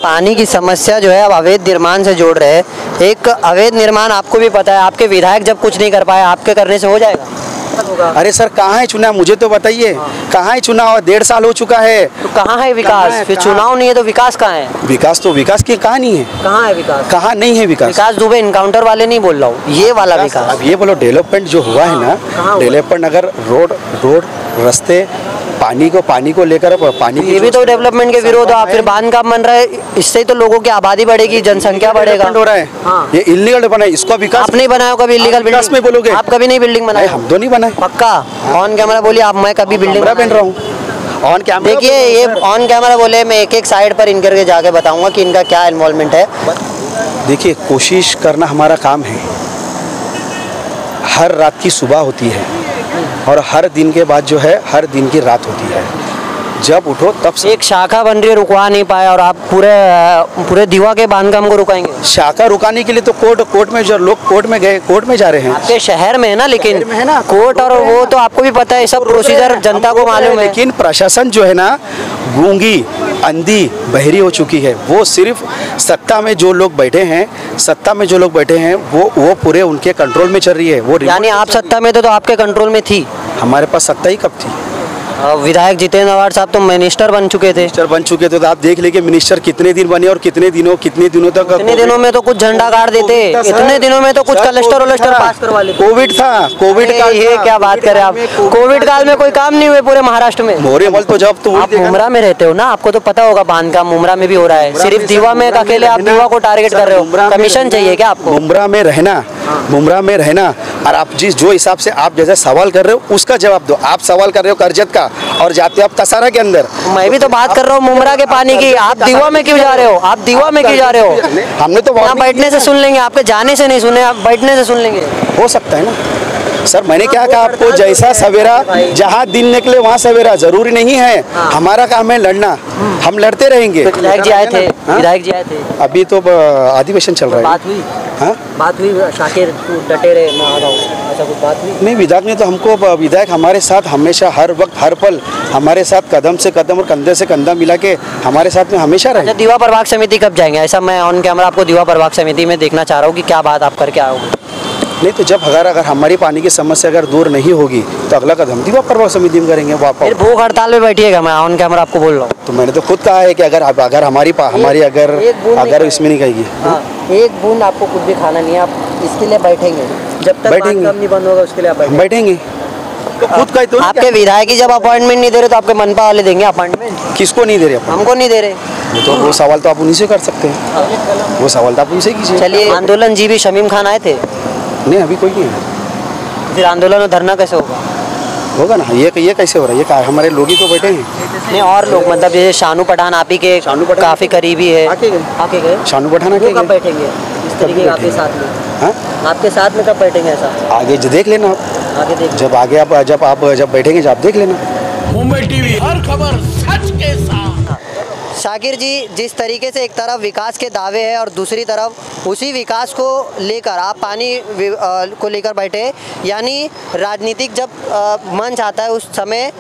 पानी की समस्या जो है अब अवैध निर्माण से जोड़ रहे हैं। एक अवैध निर्माण आपको भी पता है, आपके विधायक जब कुछ नहीं कर पाए, आपके करने से हो जाएगा? अरे सर कहाँ है चुनाव, मुझे तो बताइए कहाँ है चुनाव? 1.5 साल हो चुका है। तो कहाँ है विकास? फिर चुनाव नहीं है तो विकास कहाँ है? विकास की कहाँ नहीं है? कहाँ है विकास? कहाँ नहीं है विकास? विकास दुबे इनकाउंटर वाले नहीं बोल रहा हूँ, ये वाला विकास। अब ये बोलो डेवलपमेंट जो हुआ है ना, डेवलपमेंट अगर रोड रास्ते पानी को लेकर पानी, ये भी तो डेवलपमेंट के विरोध है। फिर बांध काम बन रहा है, इससे तो लोगों की आबादी बढ़ेगी, जनसंख्या बढ़ेगा। हो रहा है ये इलीगल बना है, इसको विकास आप नहीं बनाया कभी इलीगल विकास में बोलोगे? आप कभी नहीं बिल्डिंग बनाए? हम तो नहीं बनाए। पक्का ऑन कैमरा बोलिए आप, मैं कभी बिल्डिंग बन रहा हूँ ऑन कैमरा। देखिए ये ऑन कैमरा बोले, मैं एक साइड पर इनकर के जाके बताऊंगा कि इनका क्या इन्वॉल्वमेंट है। देखिए कोशिश करना हमारा काम है। हर रात की सुबह होती है और हर दिन के बाद जो है हर दिन की रात होती है। जब उठो तब एक शाखा बन रही है, रुकवा नहीं पाए और आप पूरे दीवा के बांधकाम को रुकाएंगे? शाखा रुकाने के लिए तो कोर्ट में जो लोग कोर्ट में जा रहे हैं। आपके शहर में है ना, लेकिन कोर्ट और वो तो आपको भी पता है, सब प्रोसीजर जनता को मालूम है। लेकिन प्रशासन जो है ना गूंगी अंधी बहरी हो चुकी है। वो सिर्फ सत्ता में जो लोग बैठे हैं वो पूरे उनके कंट्रोल में चल रही है। वो यानी आप सत्ता में थे तो आपके कंट्रोल में थी? हमारे पास सत्ता ही कब थी? विधायक जितेंद्र अवार्ड साहब तो मिनिस्टर बन चुके थे। तो आप देख लीजिए मिनिस्टर कितने दिन बने और कितने दिनों तक। कितने दिनों में तो कुछ झंडा गाड़ देते, इतने दिनों में तो कुछ कलस्टर पास करवा लेते। कोविड था, कोविड का ये क्या बात करें आप? कोविड काल में कोई काम नहीं हुए पूरे महाराष्ट्र में। तो जब तो आप मुमरा में रहते हो ना, आपको तो पता होगा बांधकाम मुमरा में भी हो रहा है। सिर्फ दीवा में अकेले आप दीवा को टारगेट कर रहे हो, कमीशन चाहिए क्या आपको? मुमरा में रहना और आप जो हिसाब से आप जैसे सवाल कर रहे हो उसका जवाब दो। आप सवाल कर रहे हो करजत का और जाते हो आप कसारा के अंदर। मैं भी तो बात कर रहा हूँ मुमरा के पानी की। आप दीवा में क्यों जा रहे हो? हमने तो वहाँ बैठने से सुन लेंगे, आपके जाने से नहीं सुने, आप बैठने से सुन लेंगे। हो सकता है ना सर। मैंने क्या कहा आपको, जैसा सवेरा जहाँ दिन निकले वहाँ सवेरा जरूरी नहीं है। हमारा काम है लड़ना, हम लड़ते रहेंगे। विधायक जी आए थे अभी तो अधिवेशन चल रहा है। बात हुई? हाँ बात हुई, शाकिर डटे रहे, मैं आ रहा हूँ, ऐसा कुछ बात हुई? नहीं, विधायक ने तो हमको, विधायक हमारे साथ हमेशा हर वक्त हर पल हमारे साथ कदम से कदम और कंधे से कंधा मिला के हमारे साथ में हमेशा रहे। दीवा प्रभाग समिति कब जाएंगे? ऐसा मैं ऑन कैमरा आपको दीवा प्रभाग समिति में देखना चाह रहा हूँ कि क्या बात आप करके आओगे। नहीं तो जब अगर हमारी पानी की समस्या अगर दूर नहीं होगी तो अगला कदम दीवा प्रभाग समिति में करेंगे। फिर भूख हड़ताल में बैठिएगा, मैं ऑन कैमरा आपको बोल रहा हूँ। तो मैंने तो खुद कहा है कि अगर हमारी अगर इसमें नहीं कहेगी, एक बूंद आपको कुछ भी खाना नहीं है, आप इसके लिए बैठेंगे जब तक बांधकाम नहीं बंद होगा, उसके लिए आप बैठेंगे। तो खुद का तो आपके विधायक जब अपॉइंटमेंट नहीं दे रहे तो आपके मनपा वाले देंगे अपॉइंटमेंट? किसको नहीं दे रहे? हमको नहीं दे रहे। तो वो सवाल तो आप उन्हीं से कर सकते हैं, वो सवाल तो आप उनसे कीजिए। चलिए, आंदोलन जी भी शमीम खान आए थे? नहीं, अभी कोई नहीं है। फिर आंदोलन और धरना कैसे होगा ना? ये कैसे हो रहा है? ये हमारे लोग ही तो बैठे हैं। नहीं, और लोग मतलब जैसे शानू पठान आप ही के काफी करीबी है। आके गए शानू पठान कब बैठेंगे इस तरीके के आपके साथ में? हाँ, आपके साथ में कब बैठेंगे ऐसा? आगे देख लेना आप, आगे देख जब आगे आप जब बैठेंगे जब देख लेना। मुंबई टीवी, हर खबर सच के साथ। शाकिर जी, जिस तरीके से एक तरफ विकास के दावे हैं और दूसरी तरफ उसी विकास को लेकर आप पानी को लेकर बैठे, यानी राजनीतिक जब मंच आता है उस समय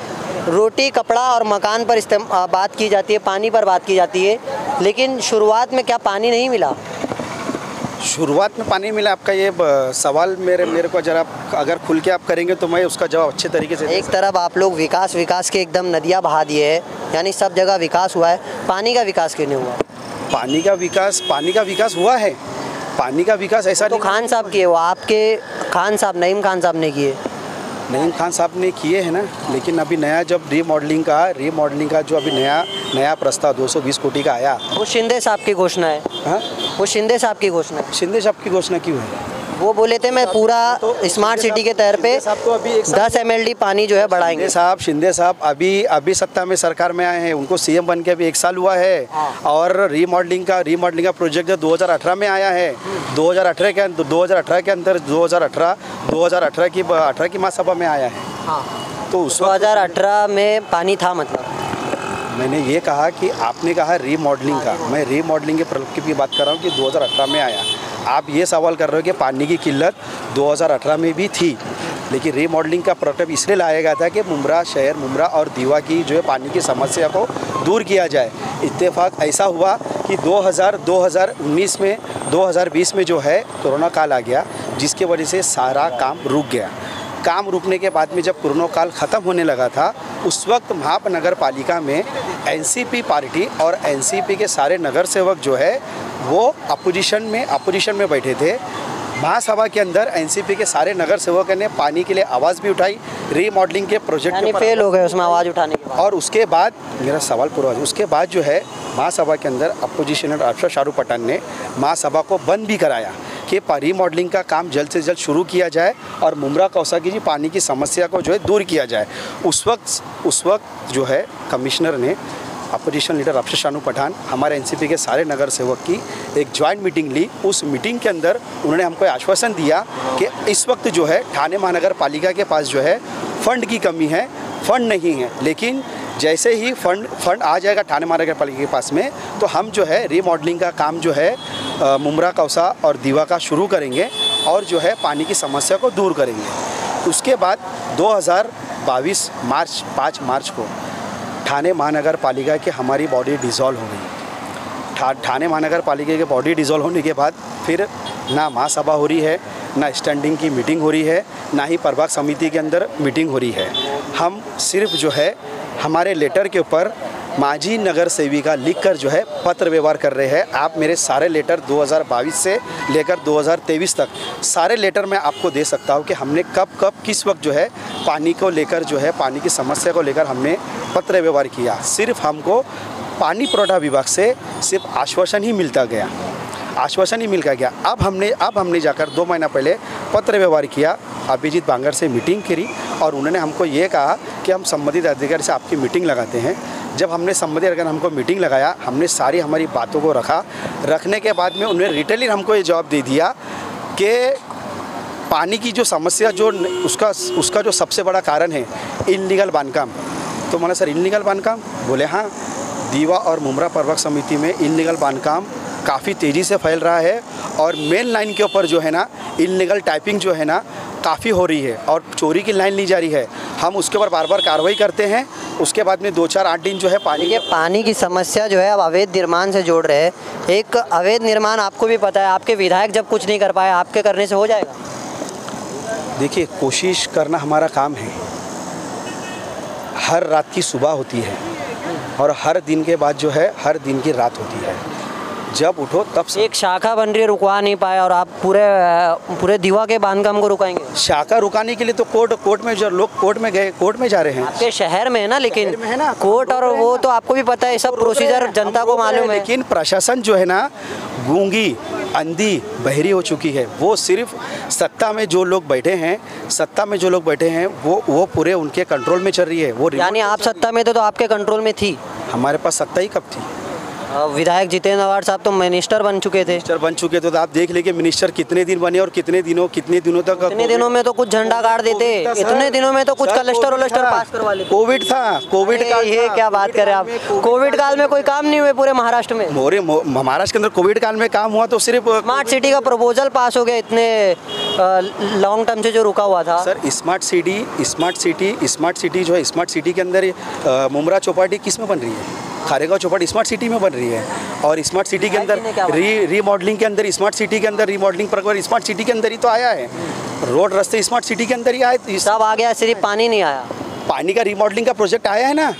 रोटी, कपड़ा और मकान पर बात की जाती है, पानी पर बात की जाती है। लेकिन शुरुआत में क्या पानी नहीं मिला? शुरुआत में पानी मिला। आपका ये सवाल मेरे को जरा अगर खुल के आप करेंगे तो मैं उसका जवाब अच्छे तरीके से। एक तरफ आप लोग विकास के एकदम नदियाँ बहा दिए हैं, यानी सब जगह विकास हुआ है, पानी का विकास क्यों नहीं हुआ? पानी का विकास हुआ है। पानी का विकास ऐसा तो खान साहब किए, वो आपके खान साहब नईम खान साहब ने किए। नईम खान साहब ने किए हैं ना, लेकिन अभी नया जब रीमॉडलिंग का जो अभी नया प्रस्ताव 220 कोटी का आया, वो शिंदे साहब की घोषणा है। हाँ, वो शिंदे साहब की घोषणा है। शिंदे साहब की घोषणा क्यों है? वो बोले थे मैं पूरा स्मार्ट सिटी के तहत पे 10 MLD पानी जो है बढ़ाएंगे। शिंदे साहब अभी सत्ता में सरकार में आए हैं, उनको सीएम बन के अभी 1 साल हुआ है। और रीमॉडलिंग का प्रोजेक्ट जो 2018 में आया है, 2018 के अंदर 2018 की महासभा में आया है। तो उस 2018 में पानी था मतलब? मैंने ये कहा कि आपने कहा रीमॉडलिंग का, मैं रीमॉडलिंग के प्रॉब्लम की बात कर रहा हूँ कि 2018 में आया। आप ये सवाल कर रहे हो कि पानी की किल्लत 2018 में भी थी, लेकिन रीमॉडलिंग का प्रोजेक्ट इसलिए लाया गया था कि मुमरा शहर, मुमरा और दीवा की जो है पानी की समस्या को दूर किया जाए। इत्तेफाक ऐसा हुआ कि 2019 में 2020 में जो है कोरोना काल आ गया, जिसके वजह से सारा काम रुक गया। काम रुकने के बाद में जब कोरोना काल ख़त्म होने लगा था, उस वक्त महानगर पालिका में एनसीपी पार्टी और एनसीपी के सारे नगर सेवक जो है वो अपोजिशन में बैठे थे। महासभा के अंदर एनसीपी के सारे नगर सेवकों ने पानी के लिए आवाज़ भी उठाई, रीमॉडलिंग के प्रोजेक्ट के फेल हो गए उसमें आवाज़ उठाने के बाद। और उसके बाद मेरा सवाल पूरा हो, उसके बाद जो है महासभा के अंदर अपोजिशनर अफसर शाहरुख पठान ने महासभा को बंद भी कराया कि रीमॉडलिंग का काम जल्द से जल्द शुरू किया जाए और मुमरा कौसा की जी पानी की समस्या को जो है दूर किया जाए। उस वक्त जो है कमिश्नर ने अपोजिशन लीडर अफसर शाहरुख पठान हमारे एनसीपी के सारे नगर सेवक की एक जॉइंट मीटिंग ली। उस मीटिंग के अंदर उन्होंने हमको आश्वासन दिया कि इस वक्त जो है ठाणे महानगर पालिका के पास जो है फ़ंड की कमी है, फ़ंड नहीं है, लेकिन जैसे ही फंड आ जाएगा ठाणे महानगर पालिका के पास में तो हम जो है रीमॉडलिंग का काम जो है मुमरा कौसा और दीवा का शुरू करेंगे और जो है पानी की समस्या को दूर करेंगे। उसके बाद 2022 5 मार्च को ठाणे महानगर पालिका की हमारी बॉडी डिज़ोल्व हो गई। ठाणे महानगर पालिका की बॉडी डिज़ोल्व होने के बाद फिर ना महासभा हो रही है, ना स्टैंडिंग की मीटिंग हो रही है, ना ही प्रभाग समिति के अंदर मीटिंग हो रही है। हम सिर्फ जो है हमारे लेटर के ऊपर माजी नगर सेविका लिखकर जो है पत्र व्यवहार कर रहे हैं। आप मेरे सारे लेटर 2022 से लेकर 2023 तक सारे लेटर मैं आपको दे सकता हूं कि हमने कब किस वक्त जो है पानी को लेकर जो है पानी की समस्या को लेकर हमने पत्र व्यवहार किया। सिर्फ हमको पानी पुरवठा विभाग से सिर्फ आश्वासन ही मिल गया। अब हमने जाकर 2 महीना पहले पत्र व्यवहार किया, अभिजीत बांगर से मीटिंग करी और उन्होंने हमको ये कहा कि हम संबंधित अधिकारी से आपकी मीटिंग लगाते हैं। जब हमने संबंधित अधिकारी हमको मीटिंग लगाया, हमने सारी हमारी बातों को रखने के बाद में उन्होंने रिटेलर हमको ये जवाब दे दिया कि पानी की जो समस्या जो उसका जो सबसे बड़ा कारण है इल्लीगल बांधकाम। तो मैंने सर इल्लीगल बांधकाम बोले हाँ, दीवा और मुमरा प्रभाग समिति में इल्लीगल बांधकाम काफ़ी तेज़ी से फैल रहा है और मेन लाइन के ऊपर जो है ना इल्लीगल टाइपिंग जो है ना काफ़ी हो रही है और चोरी की लाइन ली जा रही है। हम उसके ऊपर बार कार्रवाई करते हैं। उसके बाद में 2-4-8 दिन जो है पानी की समस्या जो है अब अवैध निर्माण से जोड़ रहे हैं। एक अवैध निर्माण आपको भी पता है, आपके विधायक जब कुछ नहीं कर पाए, आपके करने से हो जाएगा? देखिए, कोशिश करना हमारा काम है। हर रात की सुबह होती है और हर दिन के बाद जो है हर दिन की रात होती है। जब उठो तब एक शाखा बन रही है, रुकवा नहीं पाए और आप पूरे दीवा के बांधकाम को रुकाएंगे? शाखा रुकाने के लिए तो कोर्ट में जो लोग कोर्ट में जा रहे हैं। आपके शहर में है ना, लेकिन कोर्ट और वो तो आपको भी पता है, सब प्रोसीजर जनता को मालूम है। लेकिन प्रशासन जो है ना गूंगी, अंधी, बहरी हो चुकी है। वो सिर्फ सत्ता में जो लोग बैठे हैं वो पूरे उनके कंट्रोल में चल रही है। वो यानी आप सत्ता में थे तो आपके कंट्रोल में थी? हमारे पास सत्ता ही कब थी? विधायक जितेंद्र अवार्ड साहब तो मिनिस्टर बन चुके थे। तो आप देख लीजिए मिनिस्टर कितने दिन बने और कितने दिनों तक। इतने दिनों में तो कुछ झंडा गाड़ देते, इतने दिनों में तो कुछ कलस्टर पास करवा लेते। कोविड था, कोविड काल। ये क्या बात करें आप, कोविड काल में कोई काम नहीं हुए पूरे महाराष्ट्र में? महाराष्ट्र के अंदर कोविड काल में काम हुआ तो सिर्फ स्मार्ट सिटी का प्रपोजल पास हो गया, इतने लॉन्ग टर्म से जो रुका हुआ था। सर स्मार्ट सिटी जो है, स्मार्ट सिटी के अंदर मुमरा चौपाटी किस में बन रही है? खारेगांव चौपाटी स्मार्ट सिटी में बन रही है। और स्मार्ट सिटी के अंदर रीमॉडलिंग के अंदर स्मार्ट सिटी के अंदर रीमॉडलिंग पर स्मार्ट सिटी के अंदर ही तो आया है। रोड रास्ते स्मार्ट सिटी के अंदर ही आए, सब आ गया, सिर्फ पानी नहीं आया। पानी का रीमॉडलिंग का प्रोजेक्ट आया है ना,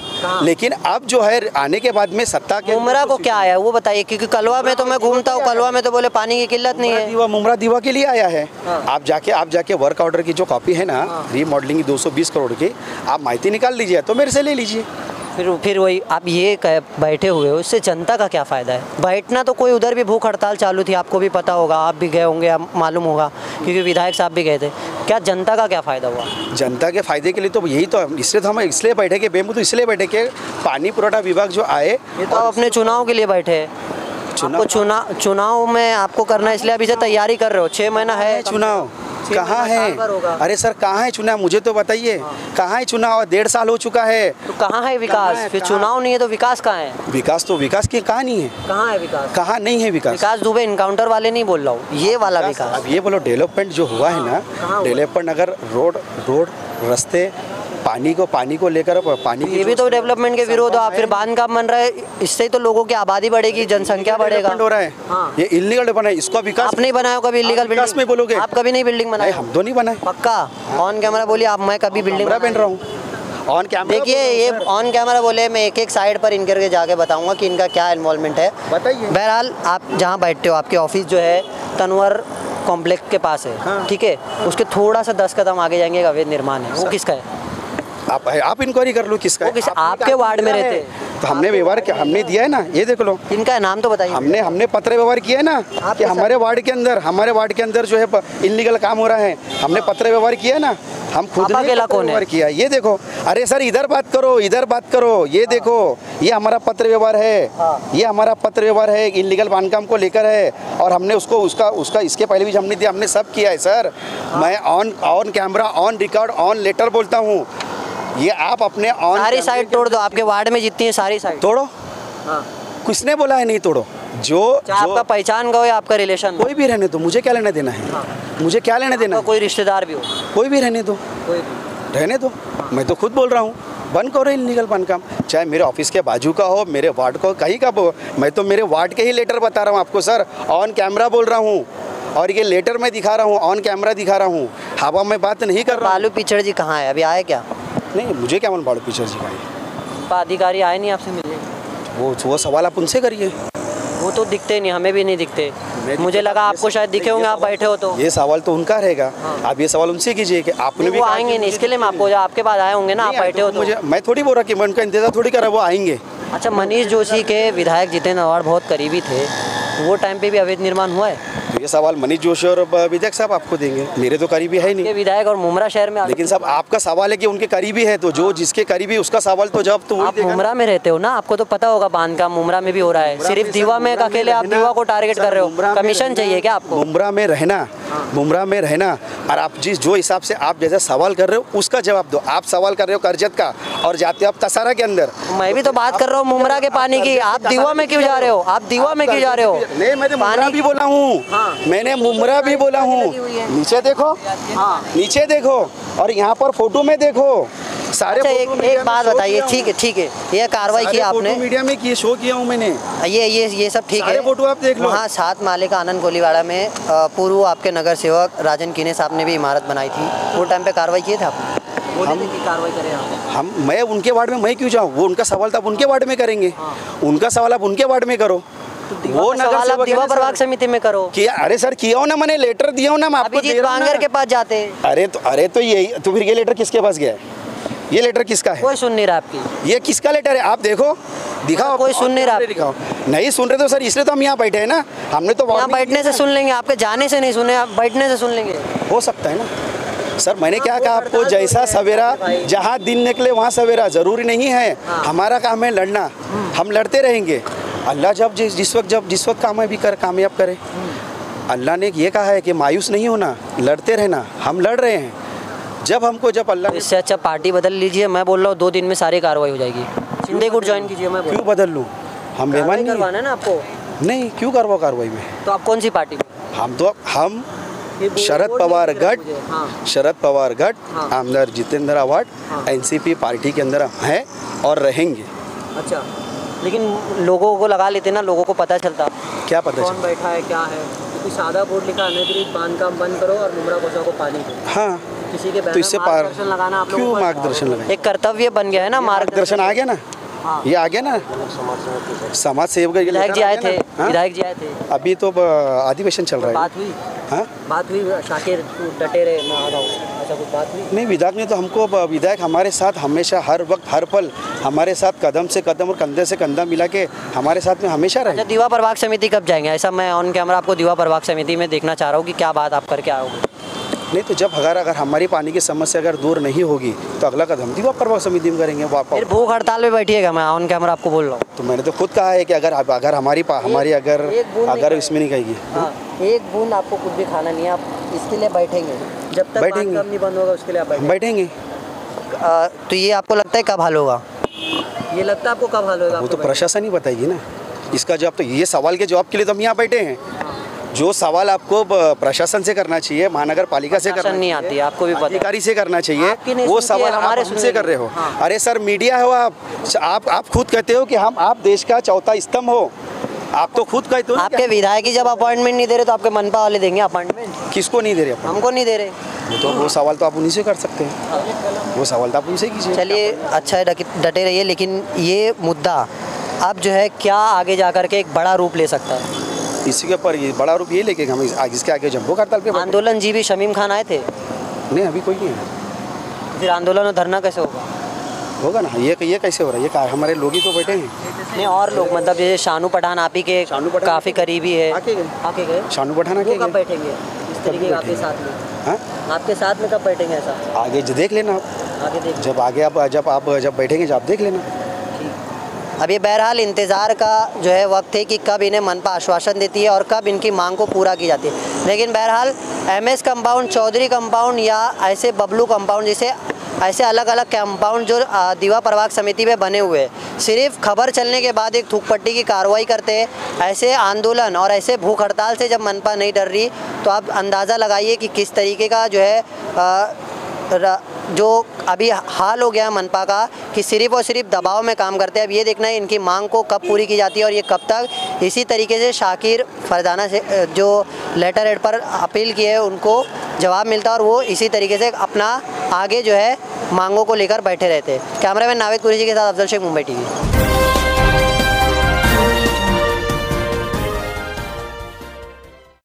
लेकिन अब जो है आने के बाद में सत्ता के मुमरा को क्या आया वो बताइए, क्योंकि कलवा में तो मैं घूमता हूँ, कलवा में तो बोले पानी की किल्लत नहीं है। मुमरा दीवा के लिए आया है। आप जाके वर्क ऑर्डर की जो कॉपी है ना रीमॉडलिंग 220 करोड़ की, आप माहिती निकाल लीजिए तो मेरे से ले लीजिए। फिर वही आप ये बैठे हुए हो, इससे जनता का क्या फ़ायदा है? बैठना तो कोई, उधर भी भूख हड़ताल चालू थी, आपको भी पता होगा, आप भी गए होंगे, मालूम होगा, क्योंकि विधायक साहब भी गए थे। क्या जनता का क्या फ़ायदा हुआ? जनता के फायदे के लिए तो यही तो हम इसलिए बैठे कि बेमू तो इसलिए बैठे कि पानी पुरवठा विभाग जो आए, ये तो आप अपने चुनाव के लिए बैठे हैं। चुनाव में आपको करना है, इसलिए अभी से तैयारी कर रहे हो। 6 महीना है चुनाव कहाँ है? अरे सर कहाँ है चुनाव, मुझे तो बताइए। कहाँ है चुनाव? 1.5 साल हो चुका है। तो कहाँ है विकास? फिर चुनाव नहीं है तो विकास कहाँ है? विकास की कहाँ नहीं है? कहाँ है विकास? कहाँ नहीं है विकास? विकास दुबे इनकाउंटर वाले नहीं बोल रहा हूँ, ये वाला विकास। अब ये बोलो डेवलपमेंट जो हुआ है ना, डेवलपमेंट अगर रोड रास्ते पानी को लेकर पानी ये भी तो डेवलपमेंट के विरोध हो आप। फिर बांध काम बन रहा है, इससे तो लोगों की आबादी बढ़ेगी, जनसंख्या बढ़ेगा। हो रहा है ये इलीगल बना है, इसका विकास आप नहीं बनाया कभी इलीगल विकास में बोलोगे? आप कभी नहीं बिल्डिंग बनाए? हम तो नहीं बनाए। पक्का ऑन कैमरा बोलिए आप, मैं कभी बिल्डिंग बन रहा हूँ ऑन कैमरा। देखिए ये ऑन कैमरा बोले, मैं एक साइड पर इनके जाके बताऊंगा कि इनका क्या इन्वॉल्वमेंट है। बताइए। बहरहाल आप जहाँ बैठते हो, आपके ऑफिस जो है तनवर कॉम्प्लेक्स के पास है, ठीक है? उसके थोड़ा सा 10 कदम आगे जाएंगे, अवैध निर्माण है। वो किसका है? आप इंक्वायरी कर लो किसका है। आपके वार्ड में रहते? तो हमने व्यवहार किया, हमने दिया है ना, ये देख लो। इनका है नाम तो बताइए। हमने पत्र व्यवहार किया है ना कि हमारे वार्ड के अंदर जो है इलीगल काम हो रहा है, हमने पत्र व्यवहार किया है ना, हम खुद ने व्यवहार किया। ये देखो, अरे सर इधर बात करो, ये देखो, ये हमारा पत्र व्यवहार है, ये हमारा पत्र व्यवहार है, इलीगल बांधकाम को लेकर है। और हमने उसका इसके पहले भी हमने दिया, हमने सब किया है सर। मैं on camera, on record, on letter बोलता हूँ। ये आप अपने सारी साइड तोड़ दो, आपके वार्ड में जितनी है सारी साइड तोड़ो। किसने बोला है नहीं तोड़ो? जो आपका पहचान का हो या आपका रिलेशन, कोई भी रहने दो, मुझे क्या लेना देना है? मुझे क्या लेना देना? कोई रिश्तेदार भी हो, कोई भी रहने दो, कोई भी रहने दो। मैं तो खुद बोल रहा हूँ बंद करो इलीगल बांधकाम, चाहे मेरे ऑफिस के बाजू का हो, मेरे वार्ड का हो, कहीं का हो। मैं तो मेरे वार्ड के ही लेटर बता रहा हूँ आपको सर, ऑन कैमरा बोल रहा हूँ। और ये लेटर मैं दिखा रहा हूँ, ऑन कैमरा दिखा रहा हूँ, हवा में बात नहीं कर रहा हूँ। बालू पिचड़ जी कहाँ है? अभी आए क्या? नहीं, मुझे क्या मन बालू पिचड़ जी का है? अधिकारी आए नहीं आपसे मिलने? वो सवाल आप उनसे करिए। वो तो दिखते नहीं, हमें भी नहीं दिखते। मुझे लगा आपको शायद दिखे होंगे, आप बैठे हो तो। ये सवाल तो उनका रहेगा। आप ये सवाल उनसे कीजिए कि आपने भी आएंगे नहीं, इसके लिए मैं आपको, आपके पास आए होंगे ना, आप बैठे हो तो। मुझे मैं थोड़ी बोल रहा कि मैं उनका इंतजार थोड़ी कर रहा, वो आएंगे। अच्छा, मनीष जोशी के विधायक जितेंद्र अवार्ड बहुत करीबी थे, वो टाइम पे भी अवैध निर्माण हुआ है? तो ये सवाल मनीष जोशी और विधायक साहब आपको देंगे, मेरे तो करीबी है नहीं। विधायक और मुमरा शहर में। लेकिन साहब आपका सवाल है कि उनके करीबी है, तो जो जिसके करीबी उसका सवाल तो जब तो आप मुमरा में रहते हो ना, आपको तो पता होगा बांधकाम मुमरा में भी हो रहा है। सिर्फ दीवा में अकेले आप दीवा को टारगेट कर रहे हो, कमीशन चाहिए क्या आपको? मुमरा में रहना और आप जो हिसाब से आप जैसा सवाल कर रहे हो उसका जवाब दो। आप सवाल कर रहे हो करजत का और जाते हो आप तसारा के अंदर। मैं भी तो बात कर रहा हूँ मुमरा के पानी की, आप दीवा में क्यों जा रहे हो? आप दीवा में क्यों जा रहे हो? नहीं, मैंने मुमरा भी बोला हूँ, मैंने मुमरा भी बोला हूँ। नीचे देखो, नीचे देखो, और यहाँ पर फोटो में देखो सारे। अच्छा, एक बात बताइए, ठीक है, ये कार्रवाई की आपने मीडिया में की, शो किया हूँ मैंने, ये सब ठीक है। फोटो आप देख लो। वहाँ 7 माले का आनंद कोलीवाड़ा में पूर्व आपके नगर सेवक राजन कीने साहब ने भी इमारत बनाई थी, वो टाइम पे कार्रवाई किए थे आपने? कार्रवाई करें मैं उनके वार्ड में मैं क्यों जाऊँ? वो उनका सवाल था, आप उनके वार्ड में करेंगे। उनका सवाल आप उनके वार्ड में करो, वो नगर आप दीवा प्रभाग समिति में करो। किया? अरे सर किया हो ना, मैंने लेटर दिया हूँ ना, मैं आपको दे रहा हूँ के पास जाते। अरे तो यही तो फिर ये लेटर किसके पास गया है? ये लेटर किसका है? कोई सुन नहीं रहा आपकी। ये किसका लेटर है? आप देखो, दिखाओ। कोई सुन नहीं रहा, दिखाओ। नहीं सुन रहे तो सर इसलिए तो हम यहाँ बैठे हैं ना, हमने तो यहाँ बैठने से सुन लेंगे, आपके जाने से नहीं सुने, आप बैठने से सुन लेंगे। हो सकता है ना सर, मैंने क्या कहा आपको, जैसा सवेरा, जहाँ दिन निकले वहाँ सवेरा, जरूरी नहीं है। हमारा काम है लड़ना, हम लड़ते रहेंगे। अल्लाह जब जिस वक्त कामयाब करे। अल्लाह ने ये कहा है कि मायूस नहीं होना, लड़ते रहना, हम लड़ रहे हैं। जब अल्लाह, इससे अच्छा पार्टी बदल लीजिए। मैं बोल रहा हूँ 2 दिन में सारी कार्रवाई हो जाएगी। शिंदे गुट ज्वाइन कीजिए। मैं क्यों बदल लूँ? हम मेहमान नहीं करवाना है ना आपको। नहीं, क्यों करवाओ कार्रवाई में? तो आप कौन सी पार्टी में? हम शरद पवार गढ़ आमदार जितेंद्र अवार्ड एनसीपी पार्टी के अंदर हैं और रहेंगे। अच्छा, लेकिन लोगों को लगा लेते ना, लोगों को पता चलता। क्या पता कौन बैठा है, क्या है? क्योंकि सादा बोर्ड लिखा, अनधिकृत बांधकाम बंद करो और मुमरा कोसा को पानी दो। हाँ, किसी के तो इससे मार्गदर्शन लगाना आप क्यों मार्गदर्शन लगाए? एक कर्तव्य बन गया है ना, मार्गदर्शन आ गया ना। ये आ गया ना, समाज सेवक। विधायक जी आए थे, अभी तो अधिवेशन चल रहा है। बात हुई? हाँ, बात हुई। शाकिर डटे रहे, मैं आ रहा हूँ, ऐसा कुछ बात हुई? नहीं, विधायक ने तो हमको, विधायक हमारे साथ हमेशा, हर वक्त, हर पल हमारे साथ कदम से कदम और कंधे से कंधा मिला के हमारे साथ में हमेशा रहे। अच्छा, दीवा प्रभाग समिति कब जाएंगे? ऐसा मैं ऑन कैमरा आपको दीवा प्रभाग समिति में देखना चाह रहा हूँ कि क्या बात आप करके आओगे। नहीं तो जब अगर हमारी पानी की समस्या अगर दूर नहीं होगी तो अगला कदम दीवा प्रभाग समिति में करेंगे। फिर भूख हड़ताल में बैठिएगा, मैं ऑन कैमरा आपको बोल रहा हूँ। तो मैंने तो खुद कहा है कि अगर हमारी अगर इसमें नहीं कहेगी, एक बूंद आपको कुछ भी खाना नहीं है, आप इसके लिए बैठेंगे जब तक बैठेंगे। बांध काम नहीं बंद होगा उसके लिए आप बैठेंगे। तो ये आपको लगता है कब हल होगा? ये लगता है आपको कब हल होगा? वो तो प्रशासन ही बताएगी ना इसका जवाब। तो ये सवाल के जवाब के लिए तो हम यहाँ बैठे हैं। जो सवाल आपको प्रशासन से करना चाहिए, महानगर पालिका से करना नहीं आती है, आपको भी पता है। अधिकारी से करना आपकी चाहिए, नहीं वो सुनती है, सवाल हमारे आप हमसे सुनने कर रहे हो। हाँ। अरे सर मीडिया हो आप खुद कहते हो कि आप देश का चौथा स्तंभ हो। आप तो खुद कहते हो। आपके विधायक ही जब अपॉइंटमेंट नहीं दे रहे तो आपके मनपा वाले देंगे अपॉइंटमेंट? किसको नहीं दे रहे अपन? हमको नहीं दे रहे। तो वो सवाल तो आप उन्हीं से कर सकते हैं। वो सवाल तो आप उनसे कीजिए। चलिए अच्छा है, डटे रहिए। लेकिन ये मुद्दा अब जो है क्या आगे जा कर के एक बड़ा रूप ले सकता है? इसी के ऊपर ये बड़ा रूप ये लेके हम इसके आगे जंबो हड़ताल पे आंदोलन जी भी शमीम खान आए थे? नहीं, अभी कोई नहीं है। फिर आंदोलन और धरना कैसे होगा? होगा ना। ये कैसे हो रहा है? ये हमारे लोग ही तो बैठे हैं। नहीं और लोग, मतलब जैसे शानू पठान आप ही के काफी करीबी है। आके गए शानू पठान वो कब बैठेंगे इस तरीके आपके साथ में? हाँ, आपके साथ में कब बैठेंगे ऐसा? आगे देख लेना आप। आगे देख जब आगे जब बैठेंगे जब आप देख लेना। अब ये बहरहाल इंतज़ार का जो है वक्त है कि कब इन्हें मनपा आश्वासन देती है और कब इनकी मांग को पूरा की जाती है। लेकिन बहरहाल एमएस कंपाउंड, चौधरी कंपाउंड या ऐसे बबलू कंपाउंड जैसे ऐसे अलग अलग कंपाउंड जो दीवा प्रभाग समिति में बने हुए हैं, सिर्फ खबर चलने के बाद एक थूकपट्टी की कार्रवाई करते हैं। ऐसे आंदोलन और ऐसे भूख हड़ताल से जब मनपा नहीं डर रही तो आप अंदाज़ा लगाइए कि किस तरीके का जो है जो अभी हाल हो गया मनपा का कि सिर्फ और सिर्फ दबाव में काम करते हैं। अब ये देखना है इनकी मांग को कब पूरी की जाती है और ये कब तक इसी तरीके से शाकिर फरजाना से जो लेटर हेड पर अपील किए है उनको जवाब मिलता है और वो इसी तरीके से अपना आगे जो है मांगों को लेकर बैठे रहते हैं। कैमरामैन नावेद कुरेशी के साथ अफजल शेख, मुंबई टीवी।